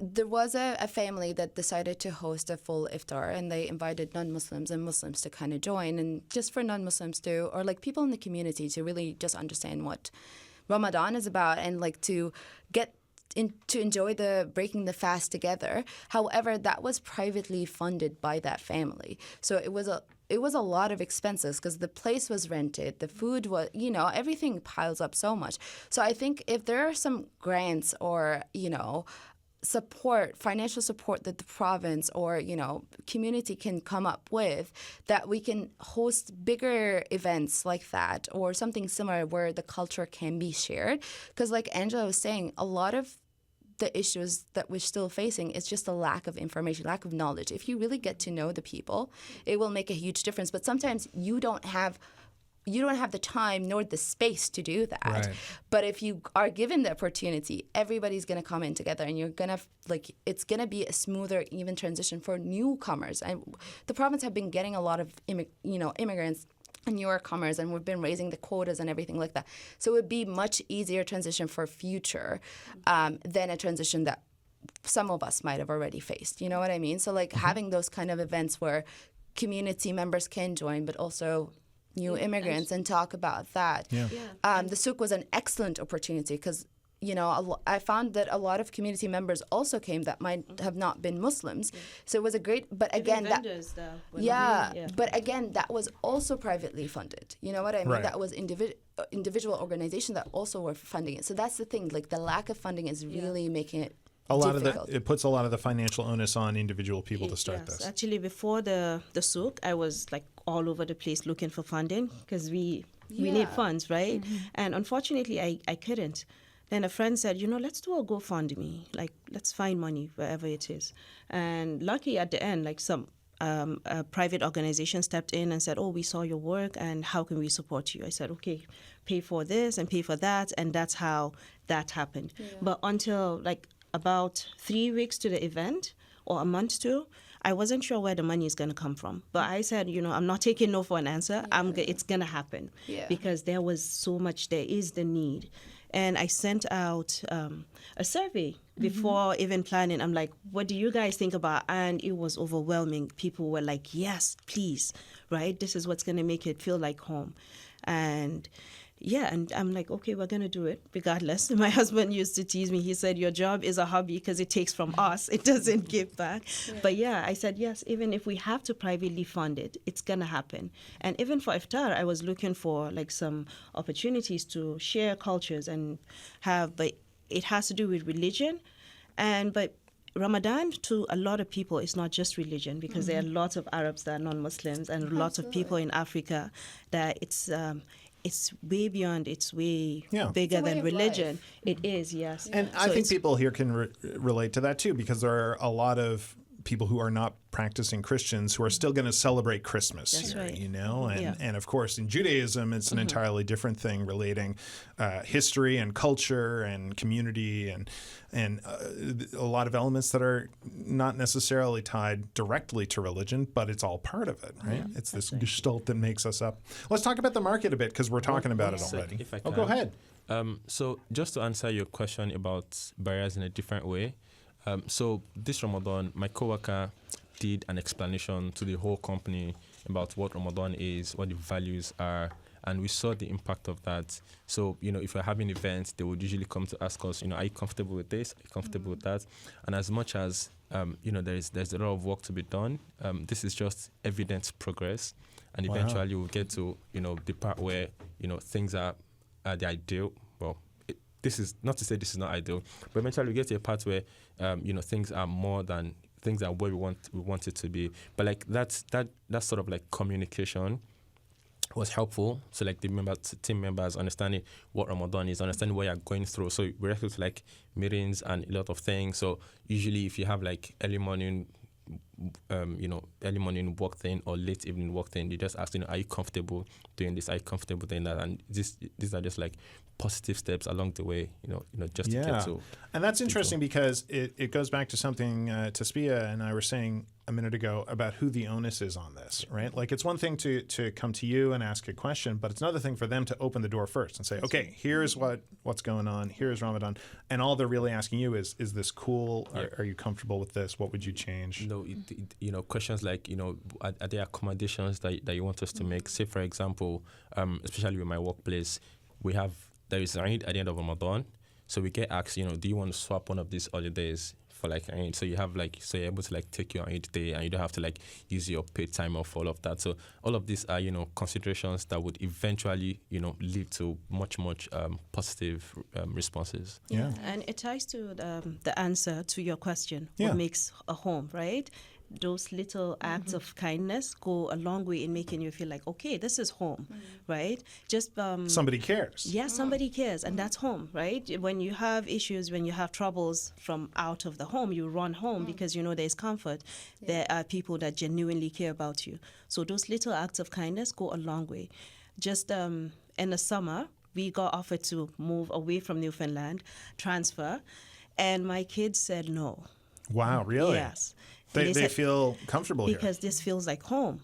[SPEAKER 3] There was a family that decided to host a full iftar, and they invited non-Muslims and Muslims to kind of join, and just for non-Muslims to, or like people in the community to really just understand what Ramadan is about, and like to get to enjoy the breaking the fast together. However, that was privately funded by that family, so it was a lot of expenses because the place was rented, the food was, everything piles up so much. So I think if there are some grants or financial support that the province or community can come up with, that we can host bigger events like that or something similar where the culture can be shared. Because like Angela was saying, a lot of the issues that we're still facing is just a lack of information, lack of knowledge. If you really get to know the people, it will make a huge difference. But sometimes you don't have the time nor the space to do that. Right. But if you are given the opportunity, everybody's going to come in together, and you're going to it's going to be a smoother, even transition for newcomers. And the province have been getting a lot of immigrants and newcomers, and we've been raising the quotas and everything like that. So it would be much easier transition for future than a transition that some of us might have already faced. You know what I mean? So having those kind of events where community members can join, but also new immigrants, and talk about that. Yeah. The souk was an excellent opportunity because, I found that a lot of community members also came that might have not been Muslims. Yeah. So it was a great, but again, but again, that was also privately funded. You know what I mean? Right. That was individual organization that also were funding it. So that's the thing, like the lack of funding is really making it
[SPEAKER 1] it puts a lot of the financial onus on individual people to start this.
[SPEAKER 5] Actually, before the souk, I was like all over the place looking for funding because we need funds, right? Mm-hmm. And unfortunately, I couldn't. Then a friend said, let's do a GoFundMe. Like, let's find money wherever it is. And lucky at the end, like some a private organization stepped in and said, we saw your work and how can we support you? I said, okay, pay for this and pay for that. And that's how that happened. Yeah. But until about 3 weeks to the event or a month to, I wasn't sure where the money is going to come from. But I said, I'm not taking no for an answer. Yeah. It's going to happen because there was so much, there is the need. And I sent out a survey before even planning. I'm like, what do you guys think about? And it was overwhelming. People were like, yes, please, right? This is what's going to make it feel like home. And and I'm like, okay, we're going to do it regardless. My husband used to tease me. He said, your job is a hobby because it takes from us. It doesn't give back. Yeah. But I said, yes, even if we have to privately fund it, it's going to happen. And even for iftar, I was looking for some opportunities to share cultures and have, but it has to do with religion But Ramadan to a lot of people is not just religion, because there are lots of Arabs that are non-Muslims and lots of people in Africa that it's way beyond, it's way bigger than religion. It is, yes.
[SPEAKER 1] And I think people here can relate to that too, because there are a lot of people who are not practicing Christians who are still going to celebrate Christmas here,
[SPEAKER 5] right.
[SPEAKER 1] you know? And of course, in Judaism, it's an entirely different thing, relating history and culture and community and a lot of elements that are not necessarily tied directly to religion, but it's all part of it, right? It's this gestalt that makes us up. Let's talk about the market a bit, because we're talking about it already.
[SPEAKER 2] If I
[SPEAKER 1] Oh,
[SPEAKER 2] can.
[SPEAKER 1] go ahead.
[SPEAKER 2] So just to answer your question about barriers in a different way, so this Ramadan, my coworker did an explanation to the whole company about what Ramadan is, what the values are, and we saw the impact of that. So, if we're having events, they would usually come to ask us, are you comfortable with this? Are you comfortable with that? And as much as, there's a lot of work to be done, this is just evidence progress. And eventually we'll get to, the part where, things are the ideal. Well, this is not to say this is not ideal, but eventually we get to a part where, things are more than things are where we want it to be. But like that sort of like communication was helpful. So like the team members understanding what Ramadan is, understanding what you're going through. So we're able to like meetings and a lot of things. So usually if you have like early morning work thing or late evening work thing, you just ask, are you comfortable doing this? Are you comfortable doing that? And these are just like positive steps along the way, just to get to.
[SPEAKER 1] And that's interesting because it goes back to something Tasbeeh and I were saying a minute ago about who the onus is on this, right? Like it's one thing to come to you and ask a question, but it's another thing for them to open the door first and say, okay, here's what's going on, here's Ramadan. And all they're really asking you is this cool? Are you comfortable with this? What would you change?
[SPEAKER 2] Questions like, are there accommodations that you want us to make? Say, for example, especially with my workplace, there is Eid at the end of Ramadan. So we get asked, do you want to swap one of these holidays for like Eid? So you're able to like take your Eid day and you don't have to like use your paid time off, all of that. So all of these are, considerations that would eventually, lead to much positive responses.
[SPEAKER 5] Yeah. And it ties to the answer to your question, what makes a home, right? Those little acts of kindness go a long way in making you feel like, okay, this is home, right? Just
[SPEAKER 1] somebody cares.
[SPEAKER 5] Yeah, somebody cares, and that's home, right? When you have issues, when you have troubles from out of the home, you run home because there's comfort. There are people that genuinely care about you. So those little acts of kindness go a long way. Just in the summer, we got offered to move away from Newfoundland, transfer, and my kids said no.
[SPEAKER 1] Wow, really?
[SPEAKER 5] Yes.
[SPEAKER 1] They feel comfortable
[SPEAKER 5] because
[SPEAKER 1] here.
[SPEAKER 5] This feels like home.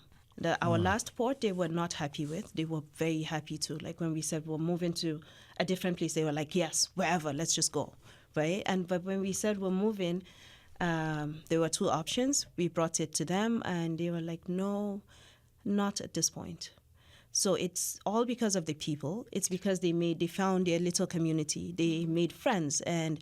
[SPEAKER 5] Our last port, they were not happy with. They were very happy too. Like when we said we're moving to a different place, they were like, yes, wherever, let's just go, right? But when we said we're moving, there were two options. We brought it to them, and they were like, no, not at this point. So it's all because of the people. It's because they found their little community. They made friends, and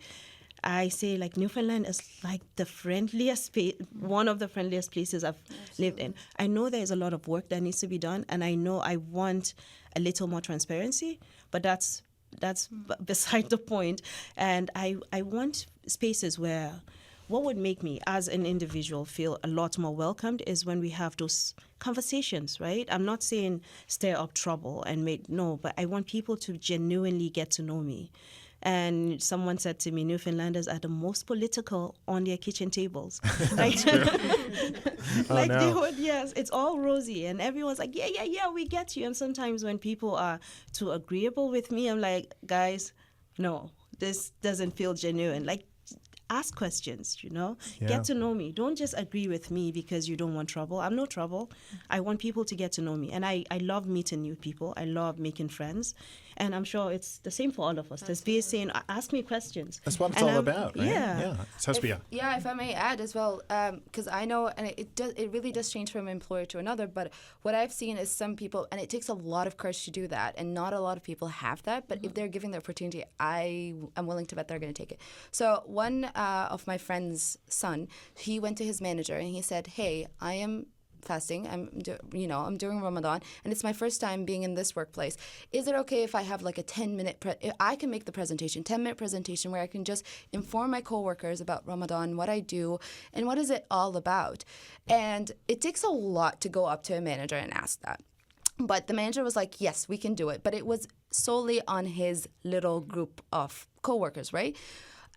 [SPEAKER 5] I say like Newfoundland is like the friendliest one of the friendliest places I've lived in. I know there's a lot of work that needs to be done, and I know I want a little more transparency, but that's beside the point. And I want spaces where what would make me as an individual feel a lot more welcomed is when we have those conversations, right? I'm not saying stir up trouble but I want people to genuinely get to know me. And someone said to me, Newfoundlanders are the most political on their kitchen tables. Like, they would, yes, it's all rosy. And everyone's like, yeah, we get you. And sometimes when people are too agreeable with me, I'm like, guys, no, this doesn't feel genuine. Like, ask questions, get to know me. Don't just agree with me because you don't want trouble. I'm no trouble. I want people to get to know me. And I love meeting new people. I love making friends. And I'm sure it's the same for all of us. Tasbeeh is saying, ask me questions.
[SPEAKER 1] That's what it's all about, right?
[SPEAKER 5] Yeah.
[SPEAKER 1] Tasbeeh.
[SPEAKER 3] If I may add as well, because I know, and it really does change from employer to another, but what I've seen is some people, and it takes a lot of courage to do that, and not a lot of people have that, but if they're given the opportunity, I'm willing to bet they're going to take it. So one of my friend's son, he went to his manager and he said, hey, I am fasting. I'm doing Ramadan, and it's my first time being in this workplace. Is it okay if I have like a 10-minute, I can make the presentation, 10-minute presentation where I can just inform my coworkers about Ramadan, what I do, and what is it all about? And it takes a lot to go up to a manager and ask that. But the manager was like, yes, we can do it. But it was solely on his little group of coworkers, right?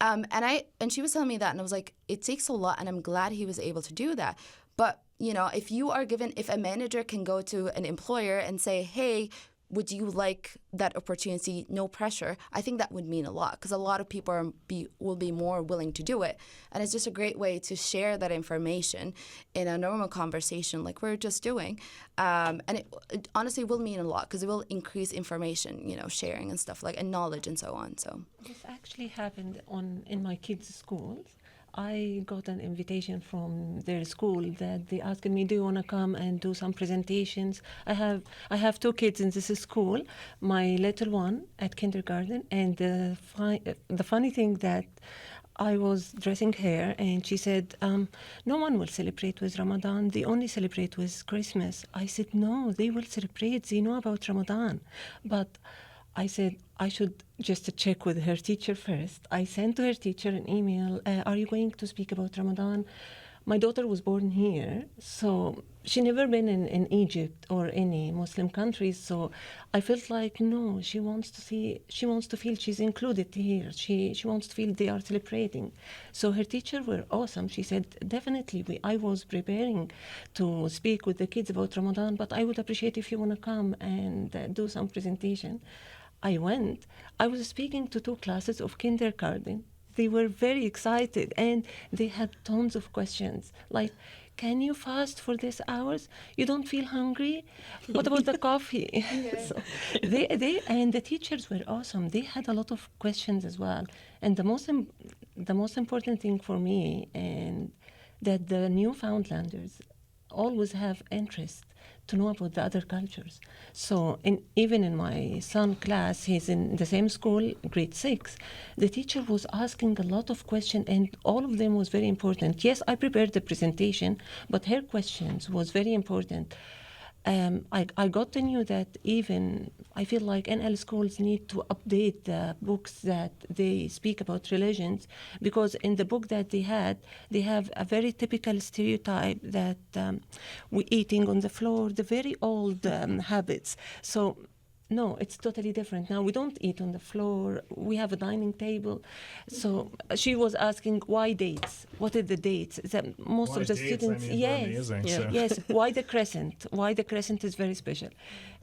[SPEAKER 3] And she was telling me that, and I was like, it takes a lot, and I'm glad he was able to do that. But, if a manager can go to an employer and say, hey, would you like that opportunity? No pressure. I think that would mean a lot, because a lot of people will be more willing to do it. And it's just a great way to share that information in a normal conversation like we're just doing. And it honestly will mean a lot, because it will increase information, sharing and stuff and knowledge and so on. So
[SPEAKER 6] this actually happened in my kids' schools. I got an invitation from their school that they asked me, do you want to come and do some presentations? I have 2 kids in this school, my little one at kindergarten, and the funny thing that I was dressing her, and she said, no one will celebrate with Ramadan. They only celebrate with Christmas. I said, no, they will celebrate. They know about Ramadan. But I said I should just check with her teacher first. I sent to her teacher an email, are you going to speak about Ramadan? My daughter was born here, so she never been in Egypt or any Muslim countries, so I felt like, no, she wants to feel she's included here. She wants to feel they are celebrating. So her teacher were awesome. She said, definitely, I was preparing to speak with the kids about Ramadan, but I would appreciate if you want to come and do some presentation. I went. I was speaking to 2 classes of kindergarten. They were very excited, and they had tons of questions, like, can you fast for these hours? You don't feel hungry? What about the coffee? Yeah. So they and the teachers were awesome. They had a lot of questions as well. And the most important thing for me, and that the Newfoundlanders always have interest to know about the other cultures. So even in my son's class, he's in the same school, grade 6, the teacher was asking a lot of questions, and all of them was very important. Yes, I prepared the presentation, but her questions was very important. I got to know that even I feel like NL schools need to update the books that they speak about religions, because in the book that they have a very typical stereotype that we're eating on the floor, the very old habits. So no, it's totally different. Now we don't eat on the floor. We have a dining table. So she was asking, why dates? What are the dates? Most
[SPEAKER 1] why
[SPEAKER 6] of the
[SPEAKER 1] dates?
[SPEAKER 6] students,
[SPEAKER 1] Amazing,
[SPEAKER 6] yes,
[SPEAKER 1] so.
[SPEAKER 6] yes. Why the crescent? Why the crescent is very special.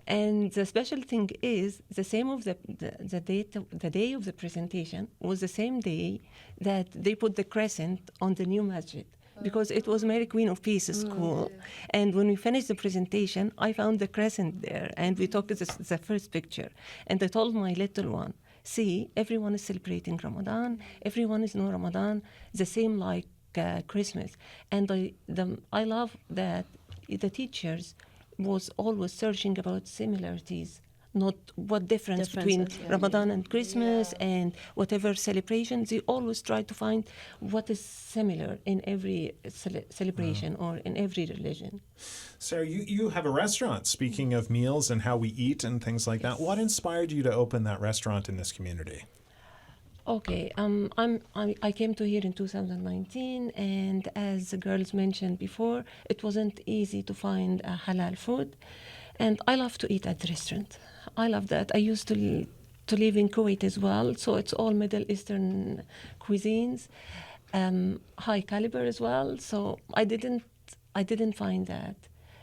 [SPEAKER 6] And the special thing is the same of the day of the presentation was the same day that they put the crescent on the new masjid, because it was Mary Queen of Peace school. And when we finished the presentation, I found the crescent there, and we took the first picture. And I told my little one, see, everyone is celebrating Ramadan, everyone is no Ramadan, the same like Christmas. And I love that the teachers was always searching about similarities, not what difference between Ramadan and Christmas and whatever celebration. They always try to find what is similar in every celebration or in every religion.
[SPEAKER 1] Sarah, you have a restaurant, speaking of meals and how we eat and things like that. What inspired you to open that restaurant in this community?
[SPEAKER 6] Okay, I came to here in 2019, and as the girls mentioned before, it wasn't easy to find halal food, and I love to eat at the restaurant. I love that. I used to live in Kuwait as well, so it's all Middle Eastern cuisines, high caliber as well. So I didn't find that.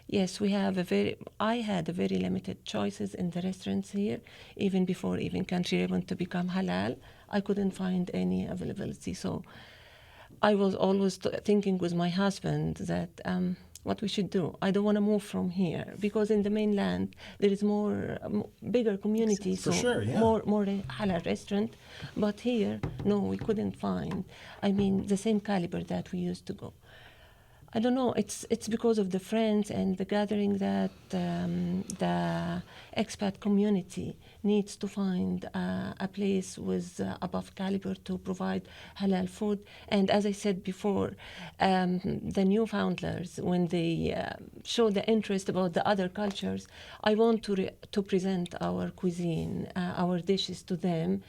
[SPEAKER 6] Yes, I had a very limited choices in the restaurants here, even before country want to become halal. I couldn't find any availability. So I was always thinking with my husband that what we should do. I don't want to move from here, because in the mainland there is bigger community,
[SPEAKER 1] For
[SPEAKER 6] so
[SPEAKER 1] sure, yeah.
[SPEAKER 6] more halal restaurant. But here, no, we couldn't find. The same caliber that we used to go. I don't know. It's because of the friends and the gathering that the expat community needs to find a place with above caliber to provide halal food. And as I said before, the Newfoundlanders, when they show the interest about the other cultures, I want to present our cuisine, our dishes to them,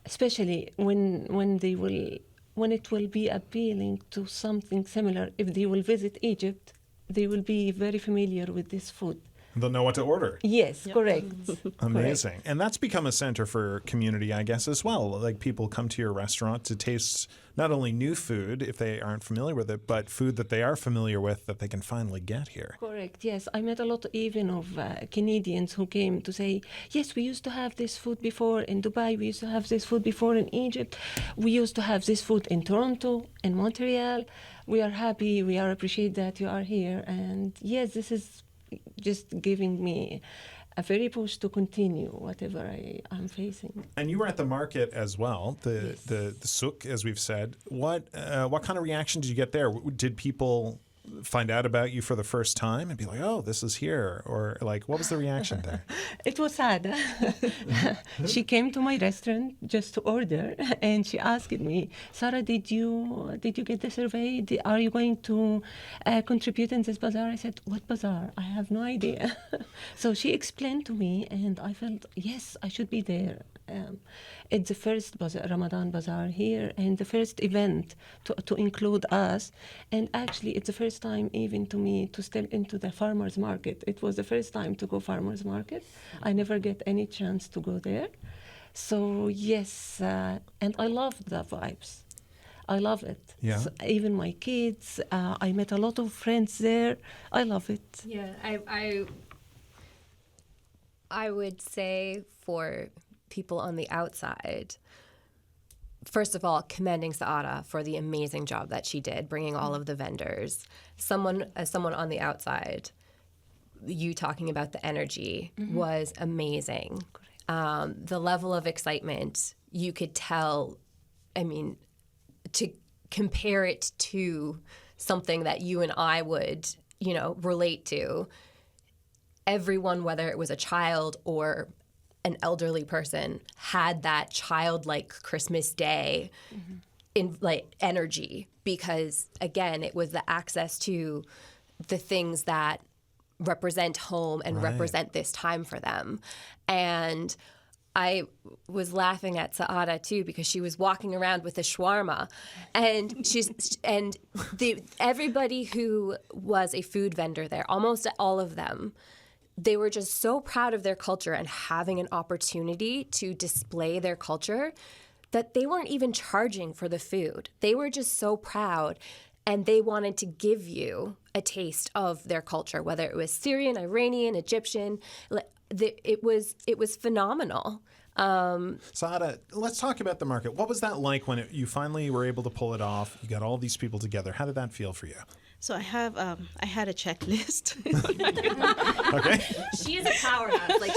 [SPEAKER 6] especially when it will be appealing to something similar. If they will visit Egypt, they will be very familiar with this food.
[SPEAKER 1] They'll know what to order.
[SPEAKER 6] Yes, correct.
[SPEAKER 1] Amazing. And that's become a center for community, I guess, as well. Like people come to your restaurant to taste not only new food, if they aren't familiar with it, but food that they are familiar with that they can finally get here.
[SPEAKER 6] Correct, yes. I met a lot even of Canadians who came to say, yes, we used to have this food before in Dubai, we used to have this food before in Egypt, we used to have this food in Toronto, in Montreal. We are happy, we are appreciate that you are here. And yes, this is just giving me a very push to continue whatever I'm facing.
[SPEAKER 1] And you were at the market as well, the souk, as we've said. What kind of reaction did you get there? Did people find out about you for the first time and be like, oh, this is here? Or like, what was the reaction there?
[SPEAKER 6] It was sad. She came to my restaurant just to order, and she asked me, Sara, did you get the survey? Are you going to contribute in this bazaar? I said, what bazaar? I have no idea. So she explained to me, and I felt, yes, I should be there. It's the first Ramadan bazaar here, and the first event to include us. And actually, it's the first time even to me to step into the farmers market. It was the first time to go farmers market. I never get any chance to go there. So yes, and I love the vibes. I love it.
[SPEAKER 1] Yeah.
[SPEAKER 6] So even my kids, I met a lot of friends there. I love it.
[SPEAKER 4] Yeah, I would say for people on the outside, first of all, commending Sara for the amazing job that she did, bringing all of the vendors. As someone on the outside, you talking about the energy was amazing. The level of excitement, you could tell, I mean, to compare it to something that you and I would, relate to, everyone, whether it was a child or an elderly person, had that childlike Christmas day in like energy, because again, it was the access to the things that represent home and represent this time for them. And I was laughing at Sara too, because she was walking around with a shawarma, and everybody who was a food vendor there, almost all of them, they were just so proud of their culture and having an opportunity to display their culture that they weren't even charging for the food. They were just so proud, and they wanted to give you a taste of their culture, whether it was Syrian, Iranian, Egyptian. It was phenomenal.
[SPEAKER 1] Sara, let's talk about the market. What was that like when you finally were able to pull it off? You got all these people together. How did that feel for you?
[SPEAKER 5] So I had a checklist.
[SPEAKER 1] Okay.
[SPEAKER 4] She is a powerhouse. Like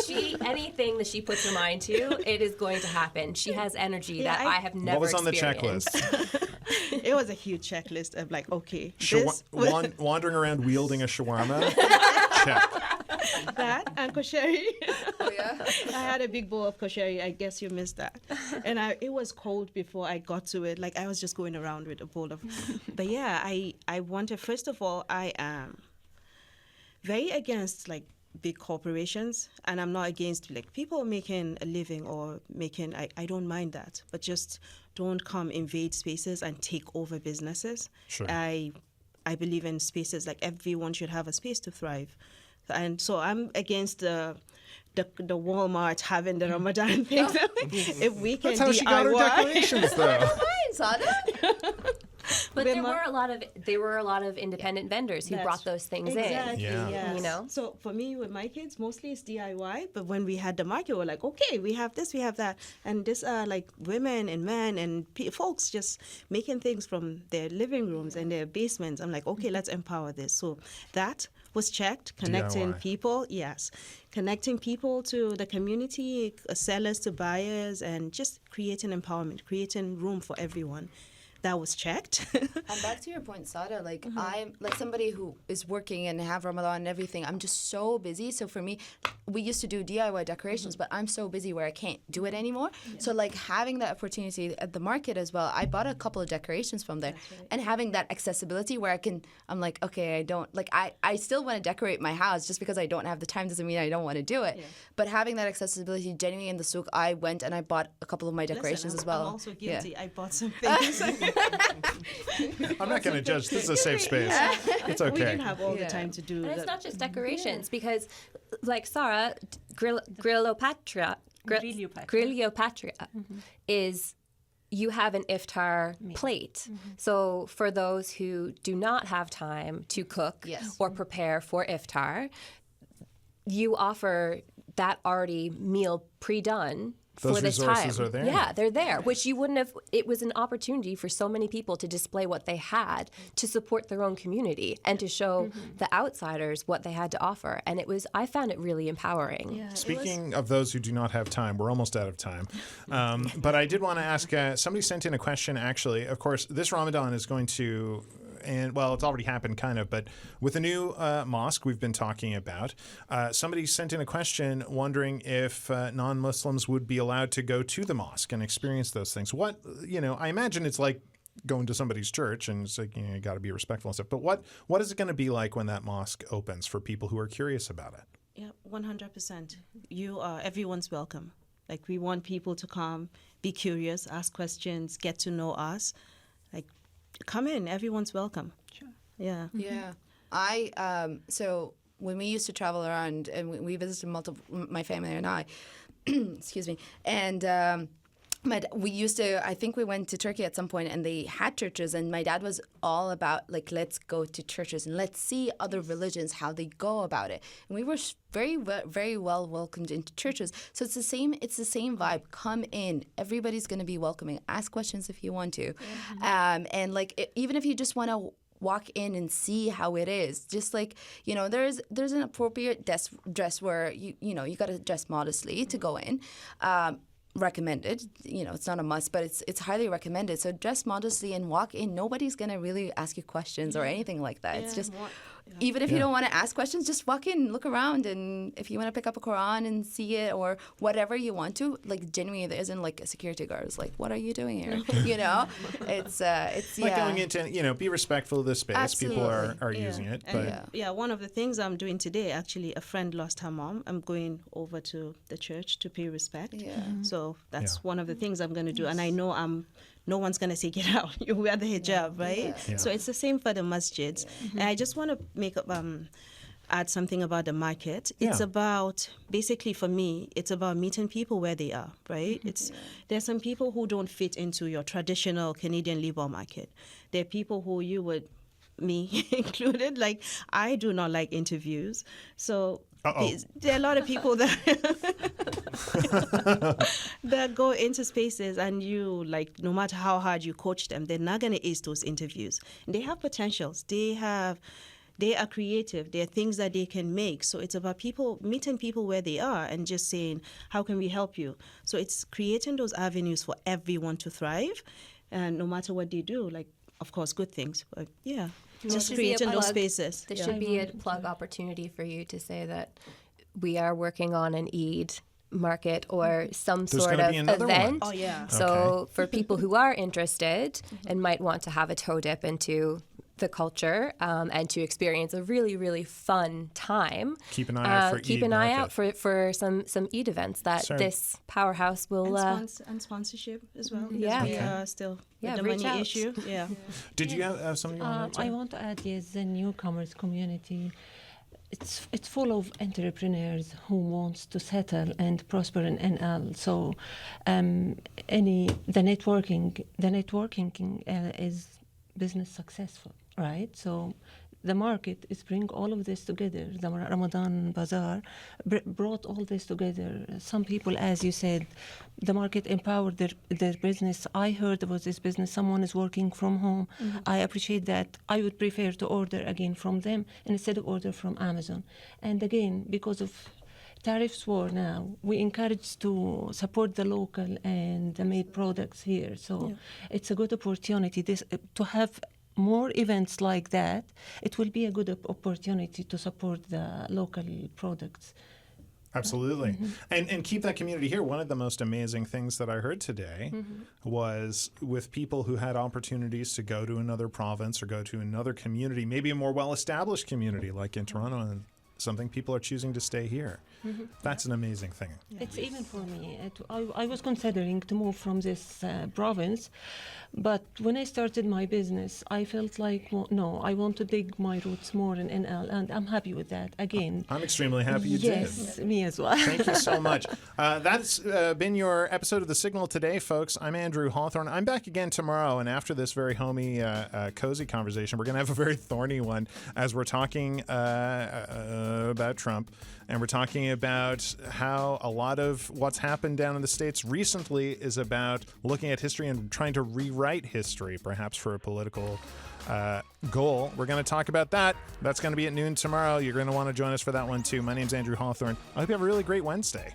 [SPEAKER 4] anything that she puts her mind to, it is going to happen. She has energy that I have never
[SPEAKER 1] experienced. What was on
[SPEAKER 4] experienced.
[SPEAKER 1] the checklist?
[SPEAKER 5] It was a huge checklist of like, okay,
[SPEAKER 1] wandering around wielding a shawarma. Check.
[SPEAKER 5] That and kosheri.
[SPEAKER 3] Oh, yeah?
[SPEAKER 5] I had a big bowl of kosheri. I guess you missed that. And it was cold before I got to it. Like I was just going around with a bowl of. But yeah, I wanted. First of all, I am very against like big corporations, and I'm not against like people making a living or making. I don't mind that, but just don't come invade spaces and take over businesses.
[SPEAKER 1] Sure.
[SPEAKER 5] I believe in spaces, like everyone should have a space to thrive. And so I'm against the Walmart having the Ramadan thing. If we can
[SPEAKER 1] That's how she got her decorations, though.
[SPEAKER 3] Fine, Sada.
[SPEAKER 4] But there were a lot of independent vendors who brought those things
[SPEAKER 5] exactly,
[SPEAKER 1] Yeah.
[SPEAKER 5] yes.
[SPEAKER 4] You know?
[SPEAKER 5] So for me, with my kids, mostly it's DIY. But when we had the market, we're like, okay, we have this, we have that. And this are like women and men and folks just making things from their living rooms and their basements. I'm like, okay, let's empower this. So that was checked. Connecting
[SPEAKER 1] DIY.
[SPEAKER 5] people, yes. Connecting people to the community, sellers to buyers, and just creating empowerment, creating room for everyone. that was checked.
[SPEAKER 3] And back to your point, Sara, like I'm like somebody who is working and have Ramadan and everything. I'm just so busy. So for me, we used to do DIY decorations, but I'm so busy where I can't do it anymore. So like having that opportunity at the market as well, I bought a couple of decorations from there, and having that accessibility where I'm like, okay, I don't like I still want to decorate my house. Just because I don't have the time doesn't mean I don't want to do it. But having that accessibility, genuinely in the souk, I went and I bought a couple of my decorations as well.
[SPEAKER 5] I'm also guilty. I bought some things.
[SPEAKER 1] I'm not going to judge. This is a safe space. It's okay.
[SPEAKER 5] We didn't have all the time to do
[SPEAKER 4] And
[SPEAKER 5] that.
[SPEAKER 4] it's not just decorations, because, like Sara, Grillopatria is you have an iftar plate. So for those who do not have time to cook or prepare for iftar, you offer that already meal pre-done.
[SPEAKER 1] Those
[SPEAKER 4] for this
[SPEAKER 1] resources
[SPEAKER 4] time.
[SPEAKER 1] are there.
[SPEAKER 4] Yeah, they're there, which you wouldn't have. It was an opportunity for so many people to display what they had, to support their own community, and to show the outsiders what they had to offer. And I found it really empowering.
[SPEAKER 5] Yeah,
[SPEAKER 1] Speaking of those who do not have time, we're almost out of time. But I did want to ask, somebody sent in a question, actually. Of course, this Ramadan is going to... And well, it's already happened kind of, but with the new mosque we've been talking about, somebody sent in a question wondering if non-Muslims would be allowed to go to the mosque and experience those things. What, I imagine it's like going to somebody's church, and it's like, you got to be respectful and stuff. But what is it going to be like when that mosque opens for people who are curious about it?
[SPEAKER 5] Yeah, 100%. Everyone's welcome. Like, we want people to come, be curious, ask questions, get to know us. Like, come in, everyone's welcome.
[SPEAKER 6] Sure.
[SPEAKER 5] Yeah.
[SPEAKER 3] Yeah. So when we used to travel around and we visited my family and I, excuse me, and I think we went to Turkey at some point, and they had churches, and my dad was all about, like, let's go to churches and let's see other religions, how they go about it. And we were very, very well welcomed into churches. So it's the same vibe. Come in. Everybody's going to be welcoming. Ask questions if you want to. And like, even if you just want to walk in and see how it is, just like, there's an appropriate dress where you got to dress modestly to go in. Recommended, it's not a must, but it's highly recommended. So dress modestly and walk in. Nobody's gonna really ask you questions or anything like that. It's just even if you don't want to ask questions, just walk in, look around, and if you want to pick up a Quran and see it or whatever you want to, like, genuinely, there isn't like a security guard who's like, what are you doing here? It's
[SPEAKER 1] like going into, be respectful of the space.
[SPEAKER 3] Absolutely.
[SPEAKER 1] People are using it. But
[SPEAKER 5] one of the things I'm doing today, actually, a friend lost her mom. I'm going over to the church to pay respect. So that's one of the things I'm going to do. And I know no one's going to say, get out, you wear the hijab, right?
[SPEAKER 1] Yeah.
[SPEAKER 5] So it's the same for the masjids. And I just want to add something about the market. It's about, basically for me, it's about meeting people where they are, right? There's some people who don't fit into your traditional Canadian labor market. There are people who you would, me included, like, I do not like interviews. So there are a lot of people that that go into spaces, and you, like, no matter how hard you coach them, they're not going to ace those interviews. And they have potentials. They are creative. There are things that they can make. So it's about meeting people where they are and just saying, how can we help you? So it's creating those avenues for everyone to thrive, and no matter what they do, like, of course, good things, but just creating those spaces.
[SPEAKER 4] There should be a plug opportunity for you to say that we are working on an Eid market or some sort of event.
[SPEAKER 5] Oh, yeah.
[SPEAKER 4] So for people who are interested and might want to have a toe dip into the culture and to experience a really, really fun time.
[SPEAKER 1] Keep an eye out for
[SPEAKER 4] keep
[SPEAKER 1] Eid
[SPEAKER 4] an eye
[SPEAKER 1] market.
[SPEAKER 4] out for some Eid events that this powerhouse will...
[SPEAKER 5] and sponsorship as well.
[SPEAKER 4] We
[SPEAKER 5] are still with the money
[SPEAKER 4] out.
[SPEAKER 5] issue. Yeah.
[SPEAKER 1] Did you have something you wanted to say?
[SPEAKER 6] I want to add, the newcomers community. It's full of entrepreneurs who wants to settle and prosper in NL. So the networking is business successful, right? So the market is bring all of this together. The Ramadan Bazaar brought all this together. Some people, as you said, the market empowered their business. I heard about this business. Someone is working from home. I appreciate that. I would prefer to order again from them instead of order from Amazon. And again, because of tariffs war now, we encourage to support the local and the made products here. So it's a good opportunity to have more events like that. It will be a good opportunity to support the local products.
[SPEAKER 1] Absolutely. And keep that community here. One of the most amazing things that I heard today was with people who had opportunities to go to another province or go to another community, maybe a more well-established community like in Toronto and something, people are choosing to stay here. That's an amazing thing.
[SPEAKER 6] It's even for me. I was considering to move from this province, but when I started my business, I felt like, well, no, I want to dig my roots more in NL, and I'm happy with that. Again,
[SPEAKER 1] I'm extremely happy you did.
[SPEAKER 6] Yes, me as well.
[SPEAKER 1] Thank you so much. That's been your episode of The Signal today, folks. I'm Andrew Hawthorne. I'm back again tomorrow, and after this very homey, cozy conversation, we're going to have a very thorny one as we're talking about Trump, and we're talking about how a lot of what's happened down in the States recently is about looking at history and trying to rewrite history, perhaps for a political goal. We're going to talk about that. That's going to be at noon tomorrow. You're going to want to join us for that one, too. My name's Andrew Hawthorne. I hope you have a really great Wednesday.